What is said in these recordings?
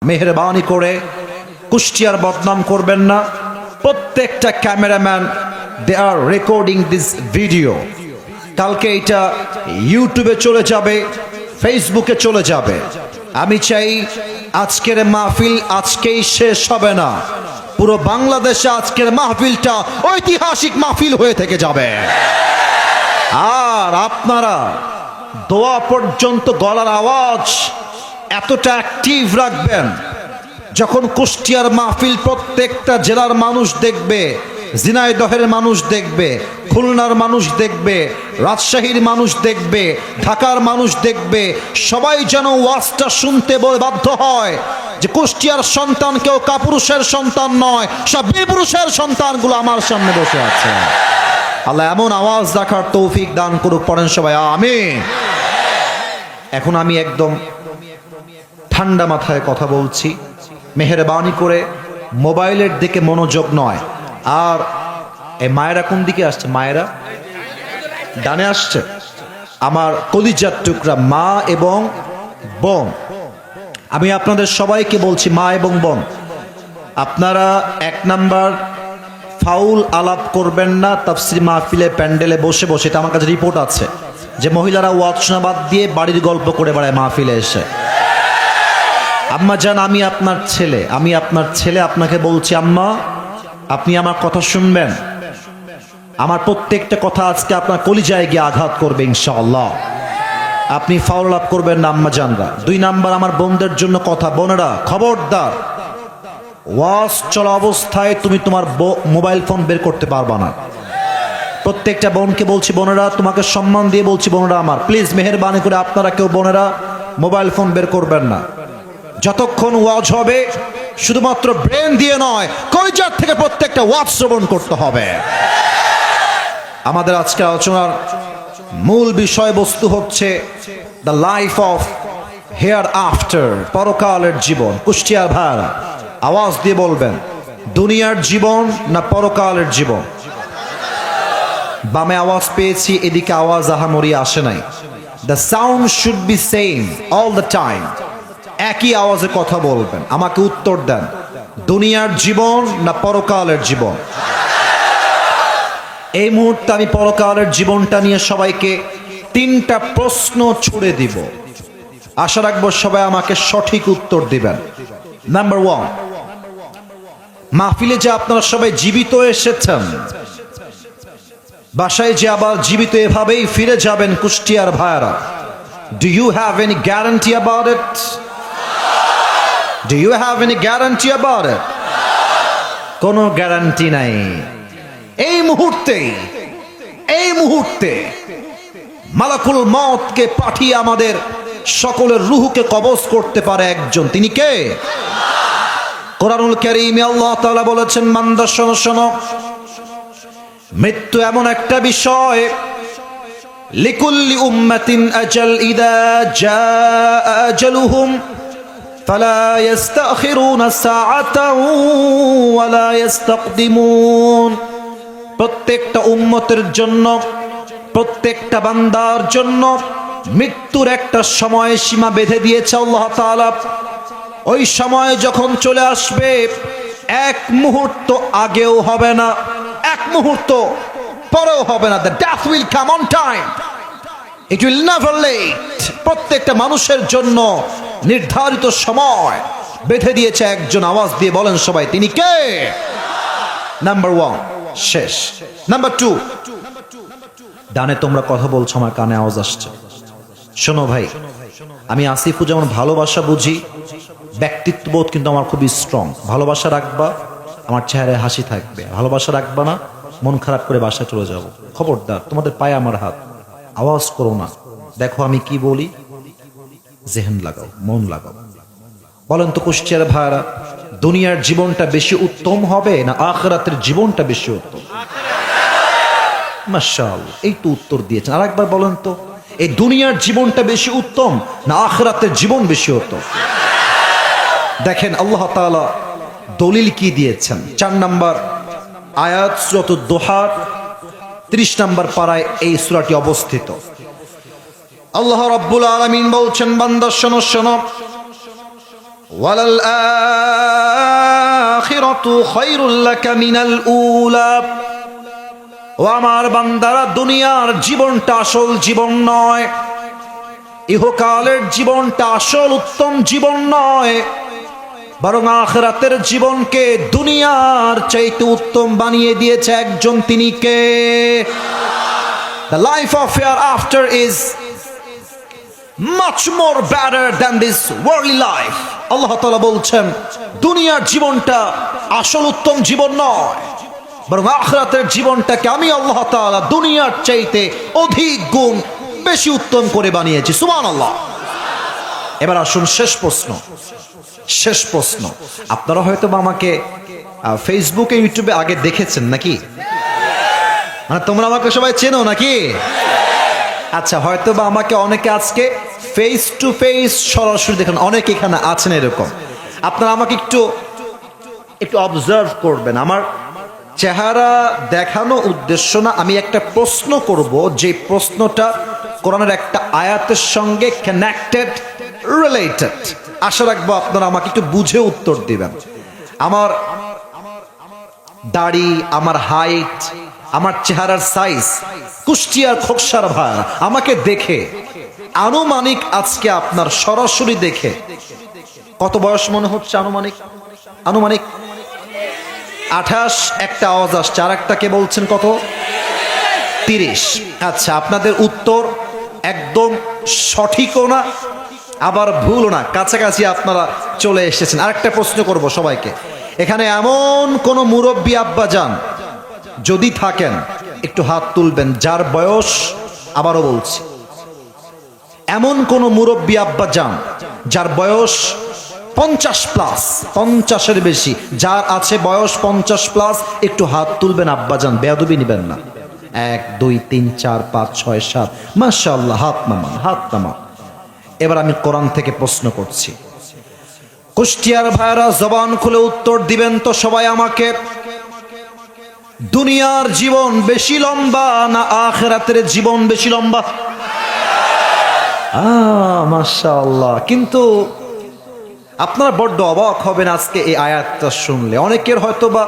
মেহেরবানি করে কুষ্টিয়ার বদনাম করবেন না। প্রত্যেকটা cameraman they are recording this video. কালকে এটা ইউটিউবে চলে যাবে, ফেসবুকে চলে যাবে। আমি চাই আজকের মাহফিল আজকেই শেষ হবে না, পুরো বাংলাদেশে আজকের মাহফিলটা ঐতিহাসিক মাহফিল হয়ে থেকে যাবে। আর আপনারা দোয়া পর্যন্ত গলার আওয়াজ এতটা অ্যাক্টিভ রাখবেন, যখন কুষ্টিয়ার মাহফিল প্রত্যেকটা জেলার মানুষ দেখবে, ঝিনাইদহের মানুষ দেখবে, খুলনার মানুষ দেখবে, রাজশাহীর মানুষ দেখবে, ঢাকার মানুষ দেখবে, সবাই যেন ওয়াজটা শুনতে বাধ্য হয় যে কুষ্টিয়ার সন্তান কেউ কাপুরুষের সন্তান নয়, সব বীরপুরুষের সন্তানগুলো আমার সামনে বসে আছে। আল্লাহ এমন আওয়াজ রাখার তৌফিক দান করুক, পড়েন সবাই আমিন। এখন আমি একদম ঠান্ডা মাথায় কথা বলছি, মেহেরবানি করে মোবাইলের দিকে মনোযোগ নয়। আর এই মায়েরা কোন দিকে আসছে? মায়েরা ডানে আসছে। আমার কলিজার টুকরা মা এবং বোন, আমি আপনাদের সবাইকে বলছি, মা এবং বোন, আপনারা 1 নাম্বার ফাউল আলাপ করবেন না তাফসীর মাহফিলে প্যান্ডেলে বসে বসে। এটা আমার কাছে রিপোর্ট আছে যে মহিলারা ওয়াজ শোনা বাদ দিয়ে বাড়ির গল্প করে বেড়ায় মাহফিলে এসে। আম্মা জান, আমি আপনার ছেলে, আপনাকে বলছি আম্মা, আপনি আমার কথা শুনবেন। আমার প্রত্যেকটা কথা আজকে আপনার কলিজায় গিয়ে আঘাত করবে ইনশাআল্লাহ। আপনি ফাউল আলাপ করবেন না আম্মা জানরা। 2 নাম্বার আমার বোনদের জন্য কথা, বোনেরা খবরদার, ওয়াজ চলা অবস্থায় তুমি তোমার মোবাইল ফোন বের করতে পারবা না। প্রত্যেকটা বোনকে বলছি, বোনেরা তোমাকে সম্মান দিয়ে বলছি, বোনেরা আমার প্লিজ মেহেরবানি করে আপনারা কেউ বোনেরা মোবাইল ফোন বের করবেন না। যতক্ষণ ওয়াজ হবে শুধুমাত্র ব্রেন দিয়ে নয়, কলিজার থেকে প্রত্যেকটা ওয়াজ শ্রবণ করতে হবে। আমাদের আজকে আলোচনার মূল বিষয়বস্তু হচ্ছে the life of hair after, পরকালের জীবন। কুষ্টিয়ার ভাইরা আওয়াজ দিয়ে বলবেন, দুনিয়ার জীবন না পরকালের জীবন? বামে আওয়াজ পেয়েছি, এদিকে আওয়াজ আহামরি আসে নাই। The sound should be same all the time. একই আওয়াজে কথা বলবেন, আমাকে উত্তর দেন, দুনিয়ার জীবন না পরকালের জীবন? এই মুহূর্তে আমি পরকালের জীবনটা নিয়ে সবাইকে 3টা প্রশ্ন ছুড়ে দিব। আশা রাখবো সবাই আমাকে সঠিক উত্তর দিবেন। নাম্বার 1, মাহফিলে যে আপনারা সবাই জীবিত এসেছেন, বাসায় যে আবার জীবিত এভাবেই ফিরে যাবেন কুষ্টিয়ার ভাইরা, do you have any guarantee about it? Do you have any guarantee about it? কোনো গ্যারান্টি নাই। এই মুহূর্তে মালাকুল মউতকে পাঠিয়ে আমাদের সকলের রূহকে কবজ করতে পারে একজন, তিনি কে? কোরআনুল কারীমে আল্লাহ তাআলা বলেছেন, বান্দা শোনো শোনো, মৃত্যু এমন একটা বিষয়, লিকুল্লি উম্মাতিন আজাল, ইদা জাআ আজালুহুম ফালা ইস্তাখিরুনা সাআতাও ওয়ালা ইস্তাকদিমুন। প্রত্যেকটা উম্মতের জন্য, প্রত্যেকটা বান্দার জন্য মৃত্যুর একটা সময় সীমা বেঁধে দিয়েছে আল্লাহ তাআলা। ওই সময় যখন চলে আসবে, 1 মুহূর্ত আগেও হবে না, 1 মুহূর্ত পরেও হবে না। The death will come on time. It will never late. প্রত্যেকটা মানুষের জন্য নির্ধারিত সময় বেঁধে দিয়েছে একজন। আওয়াজ দিয়ে বলেন সবাই, তিনি কে? নাম্বার 1 শেষ। নাম্বার 2, ডানে তোমরা কথা বলছো, আমার কানে আওয়াজ আসছে। শোনো ভাই, আমি আসিফও যেমন ভালোবাসা বুঝি, ব্যক্তিত্ববোধ কিন্তু আমার খুবই স্ট্রং। ভালোবাসা রাখবা, আমার চেহারায় হাসি থাকবে। ভালোবাসা রাখবা না, মন খারাপ করে বাসায় চলে যাব। খবরদার, তোমাদের পায়ে আমার হাত, আওয়াজ করো না। দেখো আমি কি বলি, জেহেন লাগাও, মন লাগাও। বলেন তো কুষ্টিয়ার ভাইরা, দুনিয়ার জীবনটা বেশি উত্তম হবে না আখিরাতের জীবনটা বেশি উত্তম? মাশাআল্লাহ, এই তো উত্তর দিয়েছেন। আরেকবার বলেন তো, এই দুনিয়ার জীবনটা বেশি উত্তম না আখিরাতের জীবন বেশি উত্তম? দেখেন আল্লাহ তাআলা দলিল কি দিয়েছেন। 4 নাম্বার আয়াত সূরাতুদ দোহার 30 নাম্বার পারায় এই সূরাটি অবস্থিত। আল্লাহ রাব্বুল আলামিন বলছেন, বান্দা শোনো শোনো, ওয়ালাল আখিরাতু খায়রুল লাকা মিনাল উলা। ও আমার বান্দারা, দুনিয়ার জীবনটা আসল জীবন নয়, ইহকালের জীবনটা আসল উত্তম জীবন নয়, বরং আখিরাতের জীবনকে দুনিয়ার চাইতে উত্তম বানিয়ে দিয়েছে একজন, তিনি কে? The life of hereafter is much more better than this worldly life. আল্লাহ তাআলা বলছেন দুনিয়ার জীবনটা আসল উত্তম জীবন নয়, বরং আখিরাতের জীবনটাকে আমি আল্লাহ তাআলা দুনিয়ার চাইতে অধিক গুণ বেশি উত্তম করে বানিয়েছি। সুবহানাল্লাহ। এবার আসুন শেষ প্রশ্ন। আপনারা হয়তো বা আমাকে ফেসবুকে ইউটিউবে আগে দেখেছেন নাকি? মানে তোমরা আমাকে সবাই চেনো নাকি? আচ্ছা, হয়তো বা আমাকে অনেকে আজকে ফেস টু ফেস সরাসরি দেখেন, অনেকে এখানে আছেন এরকম। আপনারা আমাকে একটু অবজার্ভ করবেন। আমার চেহারা দেখানো উদ্দেশ্য না, আমি একটা প্রশ্ন করব, যে প্রশ্নটা কোরআনের একটা আয়াতের সঙ্গে কানেক্টেড, রিলেটেড। আশা রাখবো আপনারা আমাকে একটু বুঝে উত্তর দিবেন। আমার দাড়ি, আমার হাইট, আমার চেহারার সাইজ, কুষ্টিয়ার খোকসার ভাই আমাকে দেখে আনুমানিক আজকে আপনার সরাসরি দেখে কত বয়স মনে হচ্ছে? আনুমানিক 28। একটা আওয়াজ আসছে, আর একটা কে বলছেন কত? 30। আচ্ছা, আপনাদের উত্তর একদম সঠিকও না আবার ভুলও না, কাছাকাছি আপনারা চলে এসেছেন। আরেকটা প্রশ্ন করব সবাইকে, এখানে এমন কোন মুরব্বী আব্বা যান যদি থাকেন একটু হাত তুলবেন, যার বয়স, আবারও বলছি, এমন কোন মুরব্বী আব্বা যান যার বয়স 50+, 50-এর বেশি, যার আছে বয়স 50+, একটু হাত তুলবেন আব্বা যান, বেয়াদবি নিবেন না। 1 2 3 4 5 6 7, মাশাআল্লাহ, হাত নামান। এবার আমি কোরআন থেকে প্রশ্ন করছি, কুষ্টিয়ার ভাইরা জবান খুলে উত্তর দিবেন তো সবাই আমাকে। দুনিয়ার জীবন বেশি লম্বা না আখিরাতের জীবন বেশি লম্বা? মাশাআল্লাহ। কিন্তু আপনারা বড্ড অবাক হবেন আজকে এই আয়াতটা শুনলে। অনেকের হয়তো বা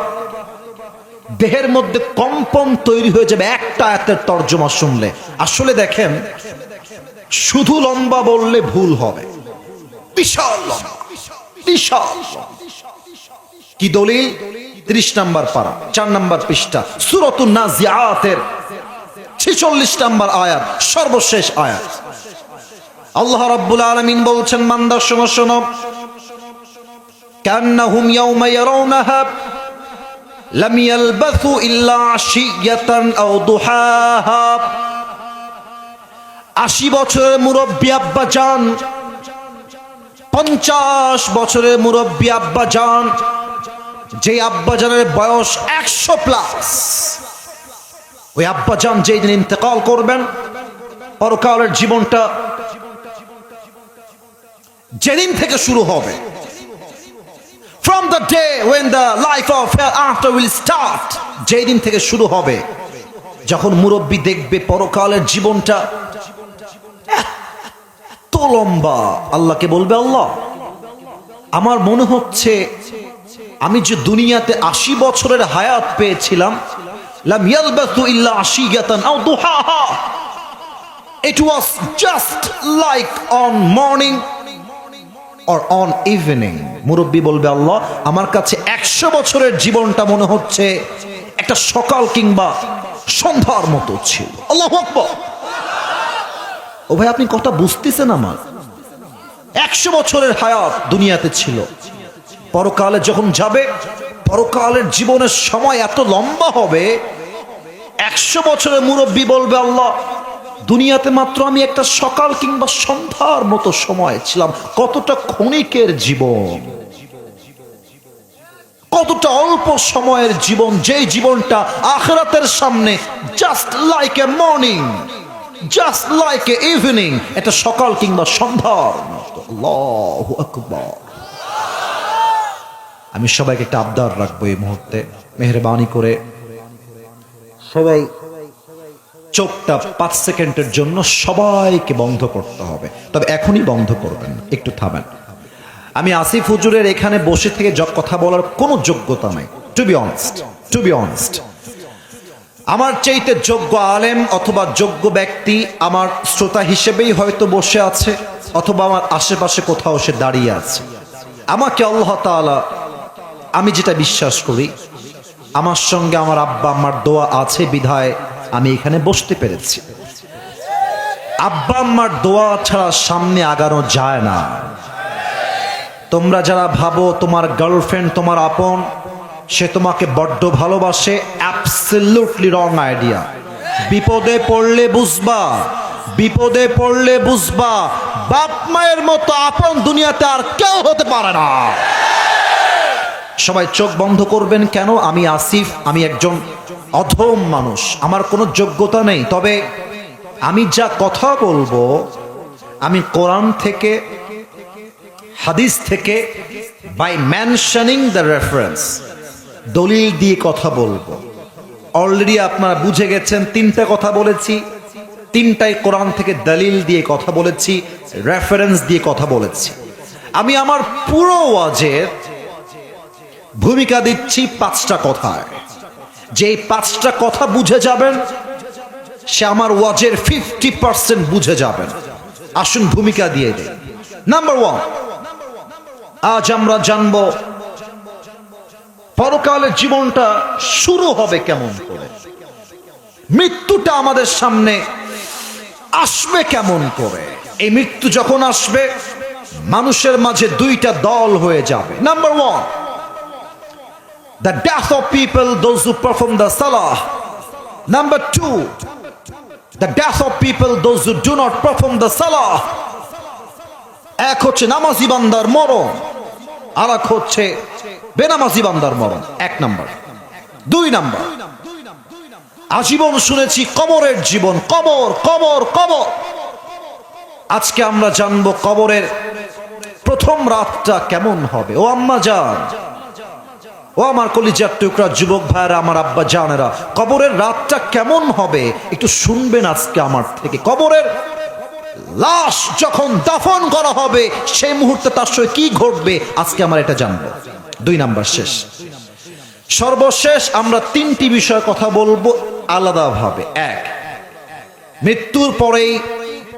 দেহের মধ্যে কম্পন তৈরি হয়ে যাবে একটা আয়াতের তর্জমা শুনলে। আসলে দেখেন, শুধু লম্বা বললে ভুল হবে, বিশাল লম্বা, বিশাল। কি দলিল? 30 নম্বর পারা, 4 নম্বর পৃষ্ঠা, সূরাতুন নাজিআতের 46 নম্বর আয়াত, সর্বশেষ আয়াত। আল্লাহ রাব্বুল আলামিন বলছেন, বান্দা শোনো, কান্নাহুম ইয়াওমা ইয়ারাউনাহা লাম ইয়ালবাসু ইল্লা আশিয়াতান আও দুহাহা। 80 বছরের মুরব্বী আব্বা যান, 50 বছরের মুরব্বী আব্বা যান, যে আব্বা জানের বয়স 100+, ওই আব্বা যান যেই দিন ইন্তেকাল করবেন, পরকালের জীবনটা যেদিন থেকে শুরু হবে, from the day when the life of hereafter will start, যেই দিন থেকে শুরু হবে, যখন মুরব্বী দেখবে পরকালের জীবনটা এত লম্বা, আল্লাহকে বলবে, আল্লাহ, আমার মনে হচ্ছে আমি যে দুনিয়াতে 80 বছরের হায়াত পেয়েছিলাম, লাম ইয়ালবাসু ইল্লা আশিয়াতান আও দুহাহা, it was just like on morning or on evening. মুরব্বী বলবে, আল্লাহ, আমার কাছে 100 বছরের জীবনটা মনে হচ্ছে একটা সকাল কিংবা সন্ধ্যার মতো ছিল। আল্লাহু আকবার। ও ভাই, আপনি কথা বুঝতেছেন? আমার 100 বছরের হায়াত দুনিয়াতে ছিল, পরকালে যখন যাবে, পরকালের জীবনের সময় এত লম্বা হবে, 100 বছরের মুরব্বী বলবে, আল্লাহ, দুনিয়াতে মাত্র আমি একটা সকাল কিংবা সন্ধ্যার মতো সময় ছিলাম। কতটা ক্ষণিকের জীবন, কতটা অল্প সময়ের জীবন, যেই জীবনটা আখিরাতের সামনে just like a morning, just like a evening, এটা সকাল কিংবা সন্ধ্যার মতো। আল্লাহু আকবার। আমি সবাইকে একটা আবদার রাখবো এই মুহূর্তে, মেহেরবানি করে সবাই চোখটা 5 সেকেন্ডের জন্য সবাইকে বন্ধ করতে হবে, তবে এখনই বন্ধ করবেন, একটু থামেন। আমি আসিফ হুজুরের এখানে বসে থেকে কথা বলার কোনো যোগ্যতা নাই, টু বি অনেস্ট। আমার চাইতে যোগ্য আলেম অথবা যোগ্য ব্যক্তি আমার শ্রোতা হিসেবেই হয়তো বসে আছে, অথবা আমার আশেপাশে কোথাও সে দাঁড়িয়ে আছে। আমাকে আল্লাহ তাআলা, আমি যেটা বিশ্বাস করি, আমার সঙ্গে আমার আব্বা আম্মার দোয়া আছে বিধায় আমি এখানে বসতে পেরেছি। আব্বা আম্মার দোয়া ছাড়া সামনে আগানো যায় না। তোমরা যারা ভাবো তোমার গার্লফ্রেন্ড তোমার আপন, সে তোমাকে বড্ড ভালোবাসে, অ্যাবসলিউটলি রং আইডিয়া। বিপদে পড়লে বুঝবা বাপ মায়ের মতো আপন দুনিয়াতে আর কেউ হতে পারে না। সবাই চোখ বন্ধ করবেন। কেন? আমি আসিফ, আমি একজন অধম মানুষ, আমার কোনো যোগ্যতা নেই। তবে আমি যা কথা বলবো, আমি কোরআন থেকে, হাদিস থেকে, বাই মেনশনিং দ্য রেফারেন্স, দলিল দিয়ে কথা বলবো। অলরেডি আপনারা বুঝে গেছেন, তিনটা কথা বলেছি, তিনটাই কোরআন থেকে দলিল দিয়ে কথা বলেছি, রেফারেন্স দিয়ে কথা বলেছি। আমি আমার পুরো ওয়াজের ভূমিকা দিচ্ছি 5টা কথায়। যে 5টা কথা বুঝে যাবেন, সে আমার ওয়াজের 50% বুঝে যাবেন। আসুন ভূমিকা দিয়ে দেই। নাম্বার 1, আজ আমরা জানবো পরকালের জীবনটা শুরু হবে কেমন করে, মৃত্যুটা আমাদের সামনে আসবে কেমন করে। এই মৃত্যু যখন আসবে, মানুষের মাঝে 2টা দল হয়ে যাবে। Number 1, the death of people, those who perform the salah. Number 2, the death of people, those who do not perform the salah. এক হচ্ছে নামাজি বান্দার মরণ, আর এক হচ্ছে বেনামাজি বান্দার মরণ। 1 নাম্বার। 2 নাম্বার, আজীবন শুনেছি কবরের জীবন, কবর কবর কবর। আজকে আমরা জানবো কবরের প্রথম রাতটা কেমন হবে। ও আম্মা জান, ও আমার কলিজার টুকরা যুবক ভাইরা, আমার আব্বা জানেরা, কবরের রাতটা কেমন হবে একটু শুনবেন আজকে আমার থেকে। কবরের লাশ যখন দাফন করা হবে, সেই মুহূর্তে তার সঙ্গে কি ঘটবে, আজকে আমরা এটা জানবো। 2 নাম্বার শেষ। সর্বশেষ আমরা 3টি বিষয়ে কথা বলবো আলাদাভাবে। 1, মৃত্যুর পরেই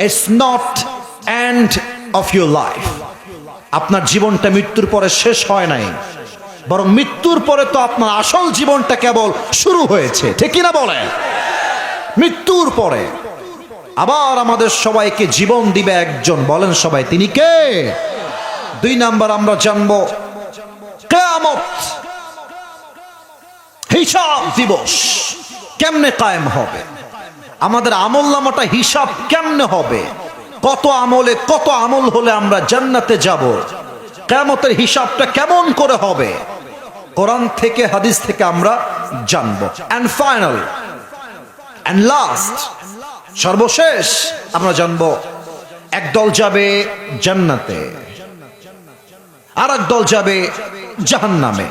it's not end of your life. আপনার জীবনটা মৃত্যুর পরে শেষ হয় নাই, বরং মৃত্যুর পরে তো আপনার আসল জীবনটা কেবল শুরু হয়েছে। ঠিক কিনা বলেন? মৃত্যুর পরে আবার আমাদের সবাইকে জীবন দিবে একজন। বলেন সবাই, তিনি কে? 2 নাম্বার আমরা জানবো কিয়ামত, হিসাব দিবস কেমনে কায়েম হবে, আমাদের আমলনামাটা হিসাব কেমনে হবে, কত আমল হলে আমরা জান্নাতে যাব, কিয়ামতের হিসাবটা কেমন করে হবে, কোরআন থেকে হাদিস থেকে আমরা জানবো। এন্ড ফাইনাল এন্ড লাস্ট, সর্বশেষ আমরা জানবো একদল যাবে জান্নাতে, আর একদল যাবে জাহান্নামে।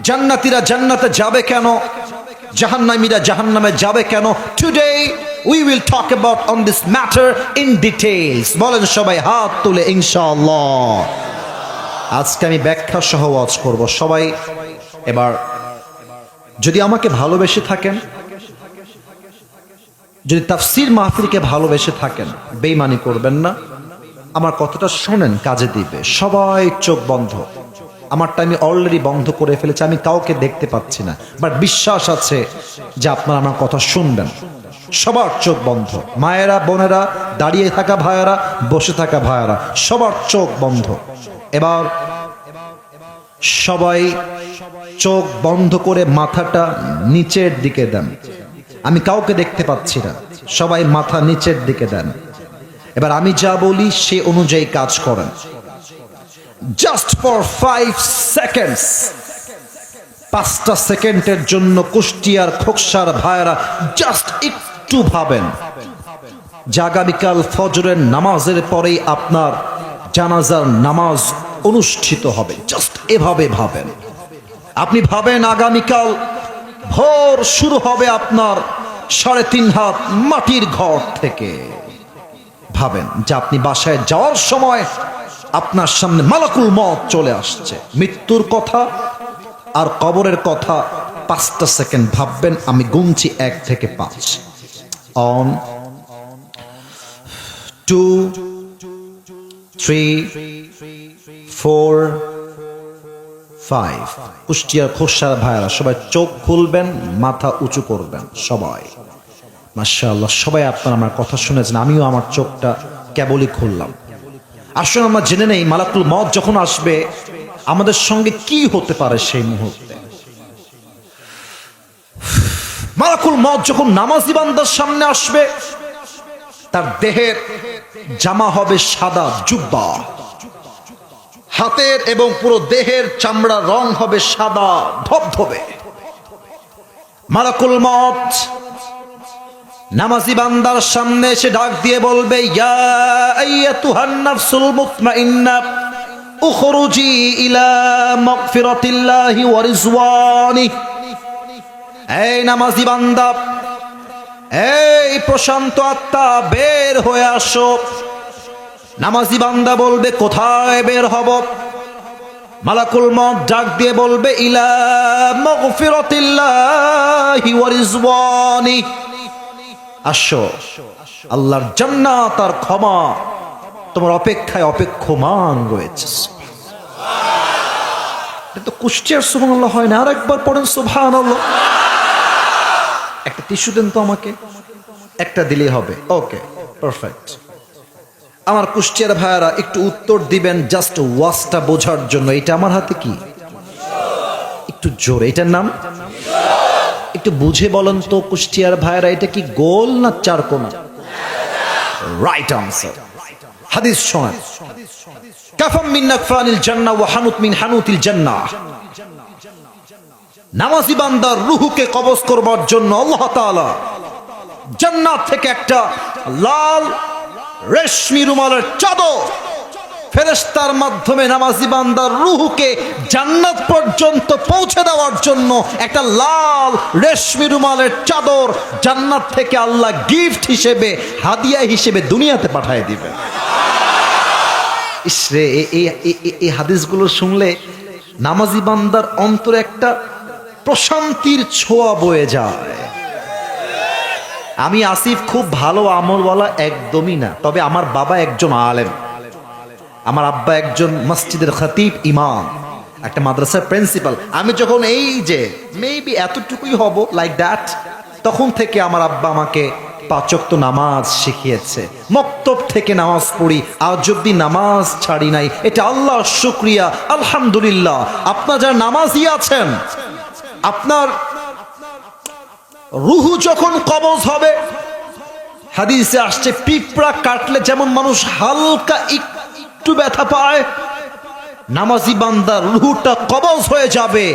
জান্নাতীরা জান্নাতে যাবে কেন, জাহান্নামীরা জাহান্নামে যাবে কেন? Today we will talk about on this matter in details. বলেন সবাই হাত তুলে ইনশাআল্লাহ। আজকে আমি ব্যাখ্যা সহ ওয়াজ করব। সবাই এবার যদি আমাকে ভালোবেসে থাকেন, যদি তাফসীর মাহফিলকে ভালোবেসে থাকেন, বেঈমানি করবেন না, আমার কথাটা শোনেন, কাজে দিবে। সবাই চোখ বন্ধ। আমারটা আমি অলরেডি বন্ধ করে ফেলেছি, আমি কাউকে দেখতে পাচ্ছি না, বাট বিশ্বাস আছে যে আপনারা আমার কথা শুনবেন। সবার চোখ বন্ধ, মায়েরা, বোনেরা, দাঁড়িয়ে থাকা ভাইয়েরা, বসে থাকা ভাইয়েরা, সবার চোখ বন্ধ। এবার সবাই চোখ বন্ধ করে মাথাটা নিচের দিকে দেন। আমি কাউকে দেখতে পাচ্ছি না, সবাই মাথা নিচের দিকে দেন। এবার আমি যা বলি সে অনুযায়ী কাজ করেন। জাস্ট ফর 5 সেকেন্ডস, 5টা সেকেন্ডের জন্য কুষ্টিয়ার খোকসার ভাইয়েরা জাস্ট একটু ভাবেন যে আগামীকাল ফজরের নামাজের পরেই আপনার জানাজার নামাজ অনুষ্ঠিত হবে। জাস্ট এভাবে ভাবেন। আপনি ভাবেন আগামীকাল ভোর শুরু হবে আপনার 3.5 হাত মাটির ঘর থেকে। ভাবেন যে আপনি বাসায় যাওয়ার সময় আপনার সামনে মালাকুল মউত চলে আসছে, মৃত্যুর কথা আর কবরের কথা 5টা সেকেন্ড ভাববেন। আমি গুনছি 1 থেকে 5। অন 2 3 4 5। কুষ্টিয়ার খোরশার ভাইরা সবাই চোখ খুলবেন, মাথা উঁচু করবেন সবাই। মাশাআল্লাহ, সবাই আপনারা আমার কথা শুনেছেন, আমিও আমার চোখটা কেবলই খুললাম। আসলে আমরা জেনে নেই মালাকুল মউত যখন আসবে আমাদের সঙ্গে কি হতে পারে সেই মুহূর্তে। মালাকুল মউত যখন নামাজি বান্দার সামনে আসবে, তার দেহের জামা হবে সাদা জুব্বা, হাতের এবং পুরো দেহের চামড়ার রং হবে সাদা ধবধবে। মালাকুল মউত নামাজি বান্দার সামনে এসে ডাক দিয়ে বলবে, ইয়া আইয়াতুহান নাফসুল মুতমাইন্না উখরুজি ইলা মাগফিরাতিল্লাহি ওয়া রিজওয়ানি। এই নামাজি বান্দা, এই প্রশান্ত আত্মা, বের হয়ে আসো। নামাজি বান্দা বলবে, কোথায় বের হব? মালাকুল মউত ডাক দিয়ে বলবে, ইলা মাগফিরাতিল্লাহি ওয়া রিজওয়ানি। আসো, আল্লাহর জান্নাত আর ক্ষমা তোমার অপেক্ষায় অপেক্ষমান রয়েছে। এটা তো কুষ্টিয়ার সুবহানাল্লাহ হয় না, আরেকবার পড়েন সুবহানাল্লাহ। একটা টিস্যু দেন তো আমাকে, একটা দিলেই হবে। ওকে, পারফেক্ট। আমার কুষ্টিয়ার ভাইয়ারা একটু উত্তর দিবেন জাস্ট ওয়াজটা বোঝার জন্য। এটা আমার হাতে কি? একটু জোরে, এটার নাম একটু বুঝে বলেন তো কুষ্টিয়ার ভাইয়ারা, এটা কি গোল না চারকোনা? Right answer. হাদিস শোনেন, কাফাম মিন নাকফানিল জান্নাহ ওয়া হানুত মিন হানুতিল জান্নাহ। নামাজি বান্দার রূহকে কবজ করবার জন্য আল্লাহ তাআলা জান্নাত থেকে একটা লাল রেশমি রুমালের চাদর ফেরেশতার মাধ্যমে নামাজি বান্দার রূহকে জান্নাত পর্যন্ত পৌঁছে দেওয়ার জন্য একটা লাল রেশমি রুমালের চাদর জান্নাত থেকে আল্লাহ গিফট হিসেবে, হাদিয়া হিসেবে দুনিয়াতে পাঠিয়ে দিবেন। ইসরে, এই হাদিসগুলো শুনলে নামাজি বান্দার অন্তরে একটা প্রশান্তির ছোঁয়া বয়ে যায়। আমি আসিফ খুব ভালো আমলওয়ালা একদমই না, তবে আমার বাবা একজন আলেম, আমার আব্বা একজন মসজিদের খতিব, ইমাম, একটা মাদ্রাসার প্রিন্সিপাল। আমি যখন এই যে মেবি এতটুকুই হব, লাইক দ্যাট, তখন থেকে আমার আব্বা আমাকে 5 ওয়াক্ত নামাজ শিখিয়েছে। মক্তব থেকে নামাজ পড়ি, আজ অব্দি নামাজ ছাড়ি নাই। এটা আল্লাহর শুকরিয়া, আলহামদুলিল্লাহ। আপনার যারা নামাজি আছেন, আপনার রুহু যখন কবজ হবে, হাদিসে আসছে পিঁপড়া কাটলে যেমন মানুষ হালকা একটু ব্যথা পায়, নামাজি বান্দার রুহুটা কবজ হয়ে যাবে,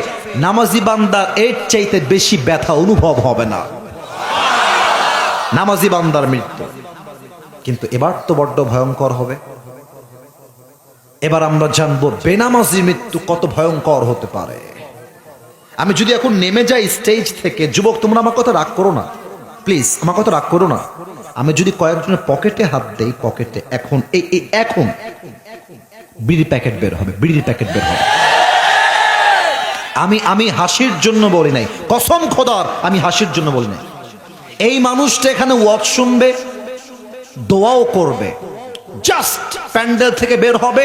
নামাজি বান্দার এর চাইতে বেশি ব্যথা অনুভব হবে না। নামাজি বান্দার মৃত্যু কিন্তু এবার তো বড্ড ভয়ঙ্কর হবে। এবার আমরা জানবো বেনামাজি মৃত্যু কত ভয়ঙ্কর হতে পারে। আমি যদি এখন নেমে যাই স্টেজ থেকে, যুবক তোমরা আমার কথা রাগ করো না প্লিজ, আমার কথা রাগ করো না। আমি যদি কয়েকজনের পকেটে হাত দেই, পকেটে এখন এখন বিড়ি প্যাকেট বের হবে, বিড়ির প্যাকেট বের হবে। আমি হাসির জন্য বলি নাই, কসম খোদার আমি হাসির জন্য বলি নাই। এই মানুষটা এখানে ওয়াজ শুনবে, দোয়াও করবে, জাস্ট প্যান্ডেল থেকে বের হবে,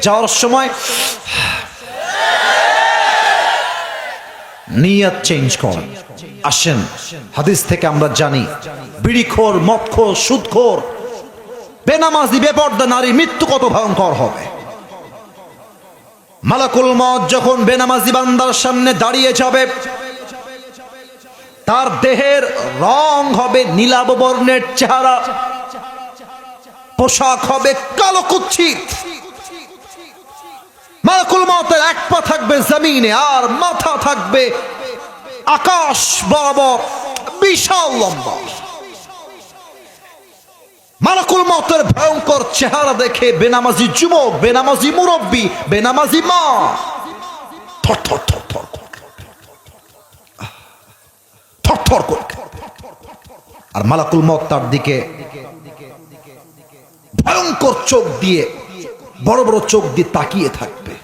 যাওয়ার সময় নিয়ত চেঞ্জ করেন। আসেন, হাদিস থেকে আমরা জানি বিড়িখোর, মদখোর, সুদখোর, বেনামাজি, বেপর্দা নারীর মৃত্যু কত ভয়ঙ্কর হবে। মালাকুল মউত যখন বেনামাজি বান্দার সামনে দাঁড়িয়ে যাবে, তার দেহের রং হবে নীলাভ বর্ণের চেহারা, পোশাক হবে কালো কুৎসিত। মালাকুল মউতের এক পা থাকবে জমিনে আর মাথা থাকবে আকাশ বরাবর, বিশাল লম্বা। মালাকুল মউতের ভয়ঙ্কর চেহারা দেখে বেনামাজি যুবক, বেনামাজি মুরব্বী, বেনামাজি মা থর থর থর থর থর থর করে। আর মালাকুল মউত তার দিকে ভয়ঙ্কর চোখ দিয়ে বড় বড় চোখ দিয়ে তাকিয়ে থাকবে।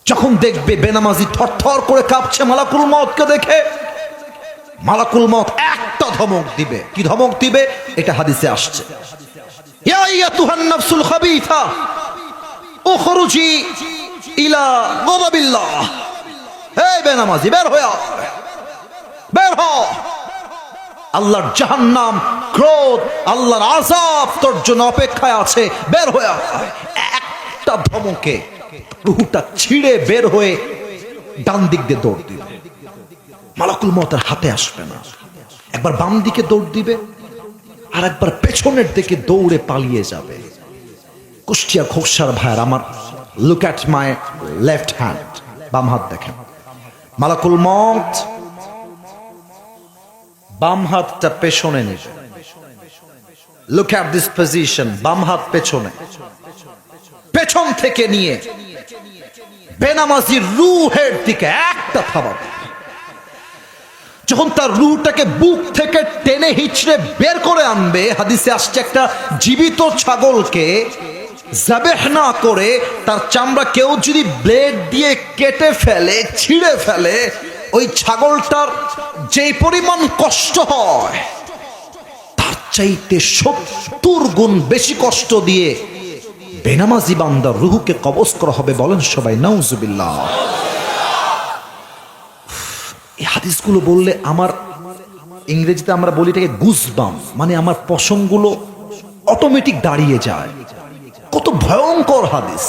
যখন দেখবে বেনামাজি থরথর করে কাঁপছে মালাকুল মউতকে দেখে, মালাকুল মউত একটা ধমক দিবে। কি ধমক দিবে? এটা হাদিসে আসছে, ইয়া আইয়াতুহান নাফসুল খাবিথা উখরুজি ইলা গাদাবিল্লাহ। এই বেনামাজি বের হয়ে আয়, বের হ। আল্লাহর জাহান্নাম, ক্রোধ, আল্লাহর আযাব তোর জন্য অপেক্ষায় আছে, বের হয়ে আয়। একটা ধমকে রূহটা ছিঁড়ে বের হয়ে ডান দিক দিয়ে দৌড় দিবে। মালাকুল মউতের হাতে আসবে না। একবার বাম দিকে দৌড় দিবে, আর একবার পেছনের দিকে দৌড়ে পালিয়ে যাবে। কুষ্টিয়া খোকসার ভাইয়ের আমার, look at my left hand, বাম হাত দেখেন। মালাকুল মউত বাম হাতটা পেছনে নেবে। লুক অ্যাট দিস পজিশন, বাম হাত পেছনে, পেছন থেকে নিয়ে বেনামাজির রূহের দিকে একটা থাবাবে। যখন তার রূহটাকে বুক থেকে টেনে হিচড়ে বের করে আনবে, হাদিসে আসছে একটা জীবিত ছাগলকে যাবেহ না করে তার চামড়া কেউ যদি ব্লেড দিয়ে কেটে ফেলে, ছিঁড়ে ফেলে, ওই ছাগলটার যে পরিমাণ কষ্ট হয় তার চাইতে 70 গুণ বেশি কষ্ট দিয়ে বেনামাজি বান্দার রূহকে কবজ করা হবে। বলেন সবাই নাউজুবিল্লাহ। এই হাদিসগুলো বললে আমার, ইংরেজিতে আমরা বলি এটাকে গুজবাম, মানে আমার পশমগুলো অটোমেটিক দাঁড়িয়ে যায়। কত ভয়ঙ্কর হাদিস।